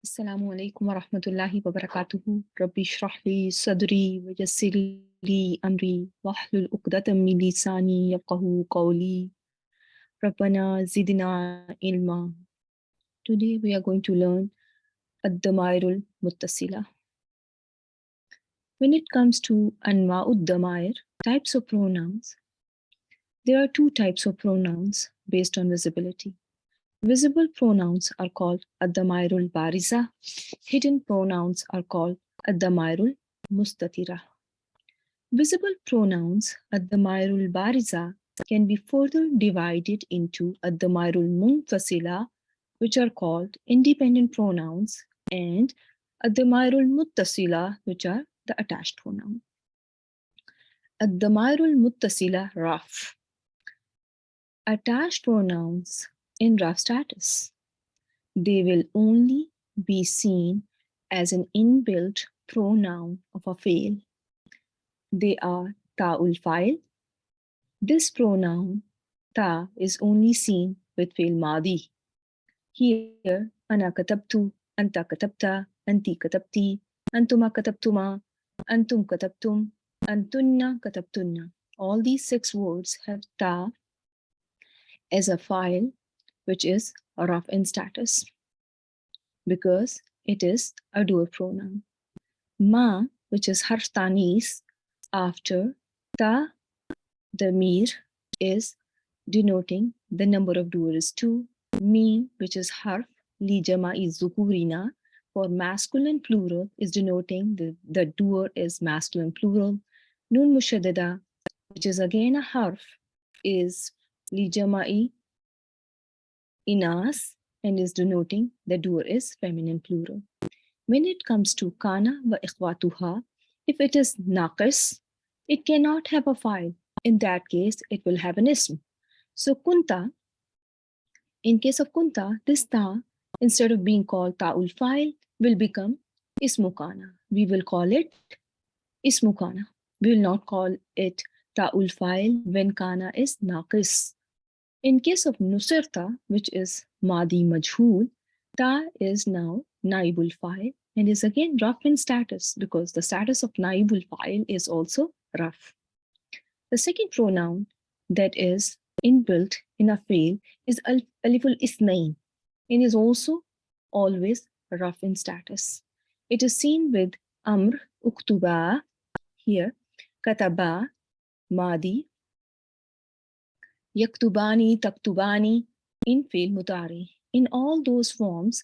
السلام عليكم ورحمة الله وبركاته. ربي اشرح لي صدري ويسر لي أمري واحلل عقدة من لساني يفقهوا قولي. ربنا زدنا علما. Today we are going to learn الضمائر المتصلة. When it comes to أنواع الضمائر, types of pronouns, there are two types of pronouns based on visibility. Visible pronouns are called الضمائر البارزة. Hidden pronouns are called الضمائر المستترة. Visible pronouns الضمائر البارزة can be further divided into الضمائر المنفصلة, which are called independent pronouns, and الضمائر المتصلة, which are the attached pronoun. الضمائر المتصلة رف. Attached pronouns in rough status. They will only be seen as an inbuilt pronoun of a fail. They are ta'ul fa'il. This pronoun ta is only seen with fail madi. Here, ana katabtu, anta katabta, anti katabti, antuma katabtuma, antum katabtum, antunna katabtunna. All these 6 words have ta as a file, which is rough in status, because it is a dual pronoun. Ma, which is harf tanis, after ta, the mir, is denoting the number of dual is 2. Mim, which is harf li jama'i zukurina, for masculine plural, is denoting the dual is masculine plural. Nun mushaddada, which is again a harf, is li jama'i inas, and is denoting the dual is feminine plural. When it comes to kana wa ikhwatuha, if it is naqis, it cannot have a file. In that case, it will have an ism. So kunta, in case of kunta, this ta, instead of being called ta'ul file, will become ismu kana. We will call it ismu kana. We will not call it ta'ul file when kana is naqis. In case of nusirta, which is madi majhul, ta is now naibul file and is again rough in status, because the status of naibul file is also rough. The second pronoun that is inbuilt in a fail is aliful isnain, and is also always rough in status. It is seen with amr, uktuba, here, kataba, madi, yaktubani, taktubani, in fail mutari. In all those forms,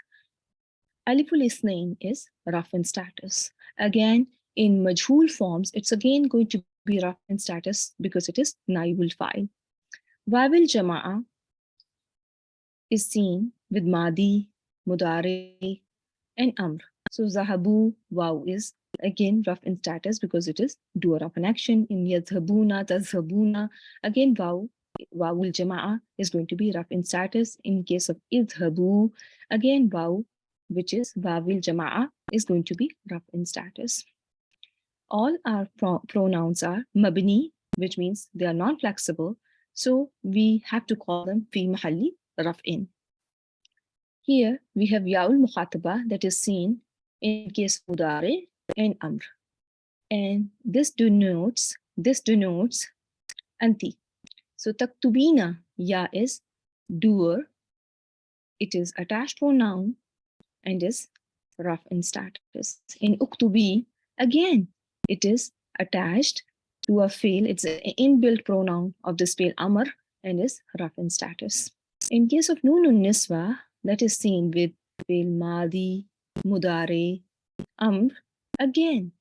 aliful isnain is rough in status. Again, in majhul forms, it's again going to be rough in status because it is naibul file. Wawil jama'a is seen with madi, mudari, and amr. So zahabu, waw is again rough in status because it is doer of an action. In yadhabuna, tazhabuna, again wawul jama'a is going to be rough in status. In case of idhabu, again waw, which is wawil jama'a, is going to be rough in status. All our pronouns are mabni, which means they are non-flexible. So we have to call them fi mahalli rough in. Here we have yaul mukhataba that is seen in case of mudari and amr. And this denotes anti. So taktubina, ya is doer. It is attached pronoun and is rough in status. In uktubi, again, it is attached to a fail. It's an inbuilt pronoun of this fail amr and is rough in status. In case of nunun niswa, that is seen with fail madi, mudare, amr, again,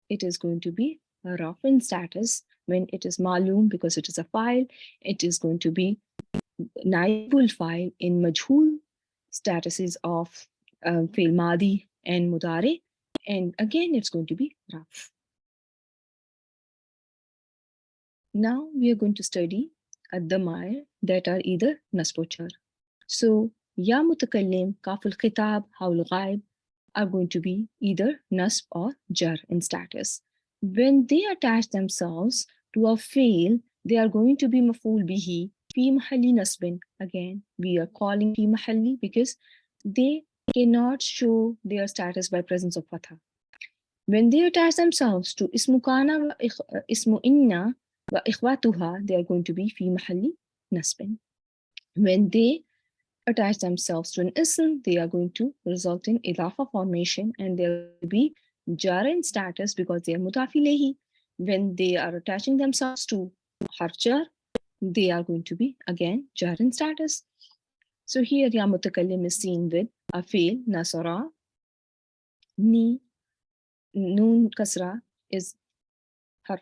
it is going to be rough in status when it is malum because it is a file. It is going to be naibul file in majhul statuses of fail madi and mudare, and again it's going to be rough. Now we are going to study ad-damair that are either nasb or jar. So ya mutakallim, kaf al-khitab, hawl ghaib are going to be either nasb or jar in status. When they attach themselves to a fail, they are going to be maf'ul bihi في محل نصب. Again, we are calling في محل because they cannot show their status by presence of fatha. When they attach themselves to اسم كان اسم إن وإخواتها, they are going to be في محل نصب. When they attach themselves to an ism, they are going to result in idafa formation and they'll be jar in status because they are mudaf ilayhi. When they are attaching themselves to harf jar, they are going to be again jar in status. So here ya mutakallim is seen with a fail nasara, ni, noon kasra is harf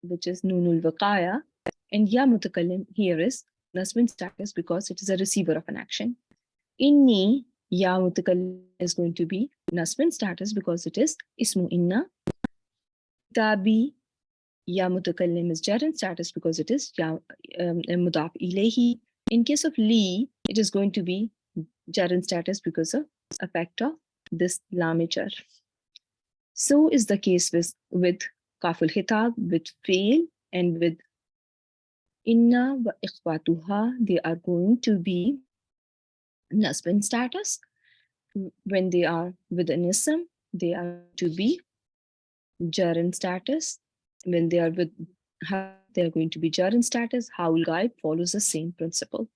which is noonul waqaya, and ya mutakallim here is nasb status because it is a receiver of an action. Inni ya mutakallim is going to be nasb status because it is ismu inna. Kitabi ya mutakallim is jar status because it is ya mudaf ilayhi. In case of li, it is going to be jar status because of effect of this lam jar. So is the case with kaful khitab, with fail, and with inna wa ikhwatuha. They are going to be nasb status. When they are with an ism, they are to be jar status. When they are with ha, they are going to be jar status. Haul ghaib follows the same principle.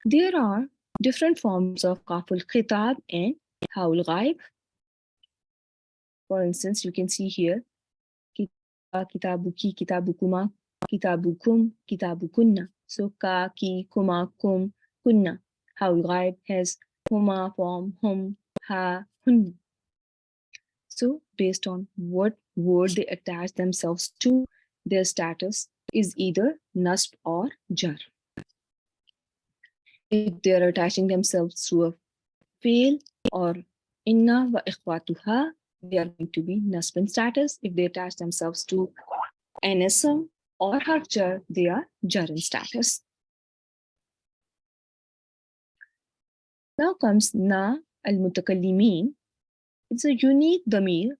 There are different forms of kaful khitab and haul ghaib. For instance, you can see here kitabuki, kitabukuma, kitabukum, kitabukunna. So ka, ki, kuma, kum, kunna. Haul ghaib has huma form, hum, ha, hun. So based on what word they attach themselves to, their status is either nasb or jar. If they are attaching themselves to a fail or inna wa ikhwatuha, they are going to be nasb status. If they attach themselves to an ism or harf jar, they are jar status. Now comes na al-mutakallimin. It's a unique damir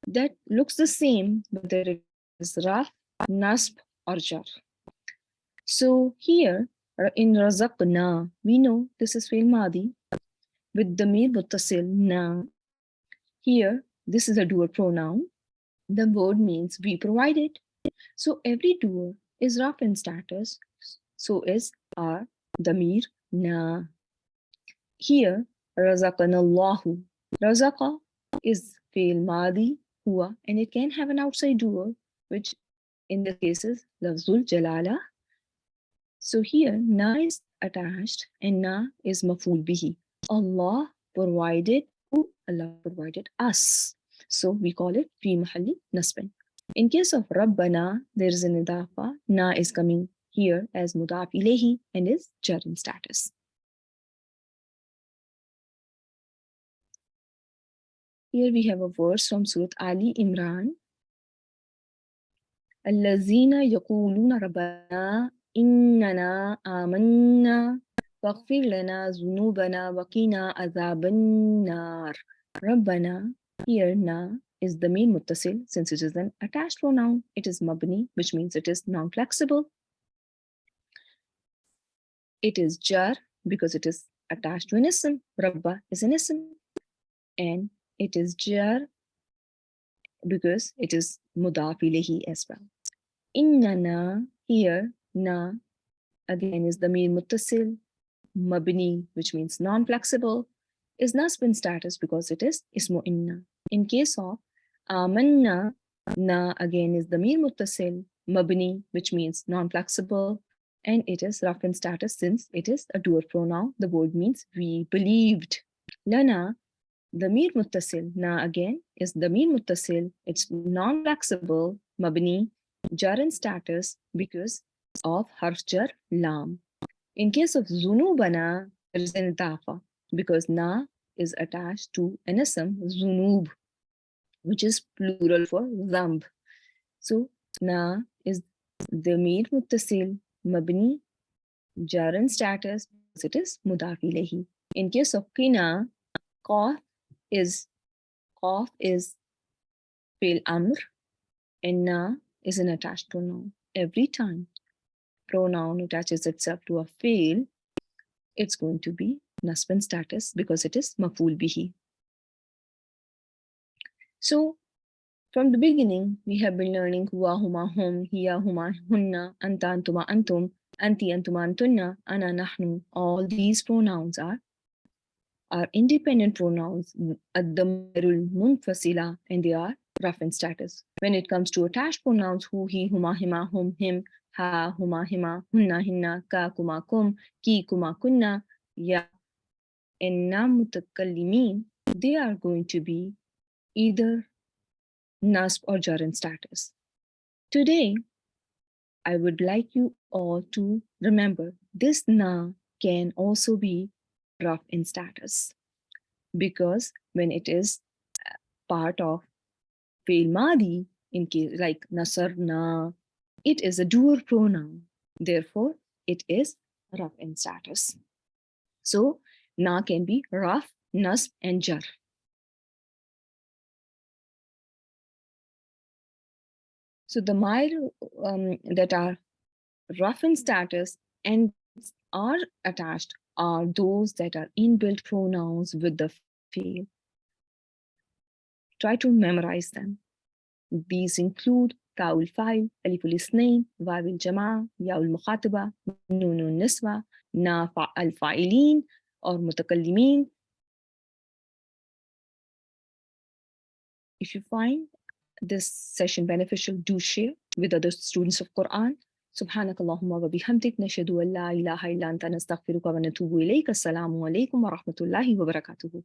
that looks the same whether it is raf, nasb, or jar. So here in razaqna, we know this is fi'l madi with damir muttasil na. Here, this is a doer pronoun. The word means we provided. So every doer is raf in status. So is our damir na. Here, razaqana Allahu. Razaqa is fi'l madi, huwa, and it can have an outside doer, which in this case is lafzul jalala. So here, na is attached and na is maful bihi. Allah provided who? Allah provided us. So we call it fi mahalli nasbin. In case of Rabbana, there is an idafa. Na is coming here as mudaf ilayhi and is jar in status. Here we have a verse from Surah Ali Imran. الذين يقولون ربنا إننا آمنا فاغفر لنا ذنوبنا وقنا عذاب النار. ربنا, here na is the main muttasil since it is an attached pronoun. It is mabni, which means it is non-flexible. It is jar because it is attached to an ism. Rabba is an ism. And it is jar because it is mudaf ilayhi as well. Innana, here, na, again is the damir muttasil, mabni, which means non-flexible, is nasb in status because it is ismu inna. In case of amanna, na again is the damir muttasil, mabni, which means non-flexible, and it is raf in status since it is a doer pronoun. The word means we believed. Lana, damir muttasil, na again is damir muttasil. It's non-flexible, mabni, jar in status because of harf jar lam. In case of zunubana, there is an idafa because na is attached to an ism, zunub, which is plural for zamb. So na is damir muttasil, mabni, jar in status because it is mudaf ilayhi. In case of qina, qaf is fi'l amr and na is an attached pronoun every time. pronoun attaches itself to a fi'l, it's going to be nasb in status because it is maf'ul bihi. So from the beginning, we have been learning huwa, huma, hum, hiya, huma, hunna, anta, antuma, antum, anti, antuma, antunna, ana, nahnu. All these pronouns are independent pronouns, الضمائر المنفصلة, and they are rough in status. When it comes to attached pronouns, hu, he, huma, hima, hum, him, ha, huma, hima, hunna, hinna, ka, kuma, kum, ki, kuma, kunna, ya, and na mutakallimin, they are going to be either nasb or jar in status. Today, I would like you all to remember this na can also be rough in status because when it is part of fi'l madi, in case like nasarna, it is a doer pronoun. Therefore, it is rough in status. So, na can be rough, nasb, and jar. So the mile that are rough in status and are attached are those that are inbuilt pronouns with the fi'l. Try to memorize them. These include تاء الفاعل, ألف الاثنين, واو الجماعة, ياء المخاطبة, نون النسوة, نا الفاعلين or متكلمين. If you find this session beneficial, do share with other students of Quran. سبحانك اللهم وبحمدك نشهد أن لا إله إلا أنت نستغفرك ونتوب إليك. السلام عليكم ورحمة الله وبركاته.